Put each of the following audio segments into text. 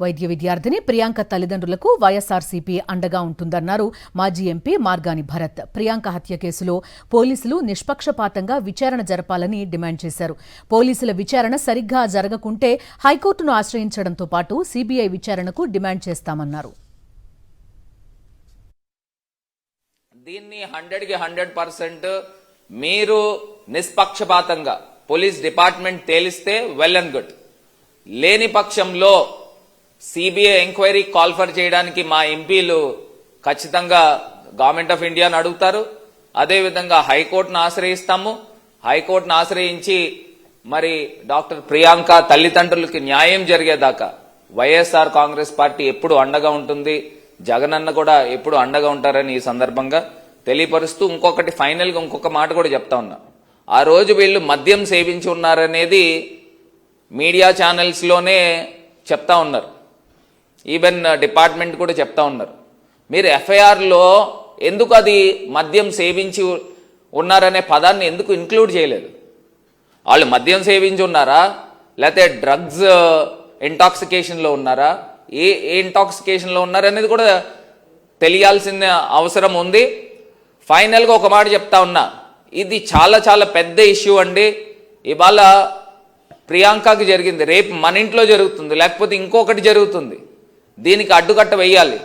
వైద్య విద్యార్థిని ప్రియాంక తల్లిదండ్రులకు వైఎస్ఆర్సీపీ అండగా ఉంటుందన్నారు మాజీ ఎంపీ మార్గాని భరత్. ప్రియాంక హత్య కేసులో పోలీసులు నిష్పక్షపాతంగా విచారణ జరపాలని డిమాండ్ చేశారు. పోలీసుల విచారణ సరిగ్గా జరగకుంటే హైకోర్టును ఆశ్రయించడంతో పాటు సీబీఐ విచారణకు డిమాండ్ చేస్తామన్నారు. దీన్ని 100కి 100% మీరు నిష్పక్షపాతంగా పోలీస్ డిపార్ట్మెంట్ తేలిస్తే వెల్ అండ్ గుడ్. లేని పక్షంలో సిబిఐ ఎంక్వైరీ కాల్ఫర్ చేయడానికి మా ఎంపీలు ఖచ్చితంగా గవర్నమెంట్ ఆఫ్ ఇండియాను అడుగుతారు. అదేవిధంగా హైకోర్టును ఆశ్రయిస్తాము. హైకోర్టును ఆశ్రయించి మరి డాక్టర్ ప్రియాంక తల్లిదండ్రులకి న్యాయం జరిగేదాకా వైఎస్ఆర్ కాంగ్రెస్ పార్టీ ఎప్పుడు అండగా ఉంటుంది. జగనన్న కూడా ఎప్పుడు అండగా ఉంటారని ఈ సందర్భంగా తెలియపరుస్తూ ఇంకొకటి ఫైనల్గా ఇంకొక మాట కూడా చెప్తా ఉన్నా. ఆ రోజు వీళ్ళు మద్యం సేవించి ఉన్నారనేది మీడియా ఛానల్స్లోనే చెప్తా ఉన్నారు. ఈవెన్ డిపార్ట్మెంట్ కూడా చెప్తా ఉన్నారు. మీరు ఎఫ్ఐఆర్లో ఎందుకు అది మద్యం సేవించి ఉన్నారనే పదాన్ని ఎందుకు ఇంక్లూడ్ చేయలేదు? వాళ్ళు మద్యం సేవించి ఉన్నారా, లేకపోతే డ్రగ్స్ ఇంటాక్సికేషన్లో ఉన్నారా, ఏ ఇంటాక్సికేషన్లో ఉన్నారనేది కూడా తెలియాల్సిన అవసరం ఉంది. ఫైనల్గా ఒక మాట చెప్తా ఉన్నా, ఇది చాలా చాలా పెద్ద ఇష్యూ అండి. ఇవాళ ప్రియాంకకి జరిగింది, రేపు మన ఇంట్లో జరుగుతుంది, లేకపోతే ఇంకొకటి జరుగుతుంది. దీనికి అడ్డుకట్ట వేయాలి.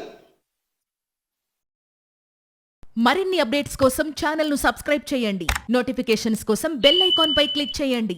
మరిన్ని అప్డేట్స్ కోసం ఛానల్ ను సబ్స్క్రైబ్ చేయండి. నోటిఫికేషన్స్ కోసం బెల్ ఐకాన్ పై క్లిక్ చేయండి.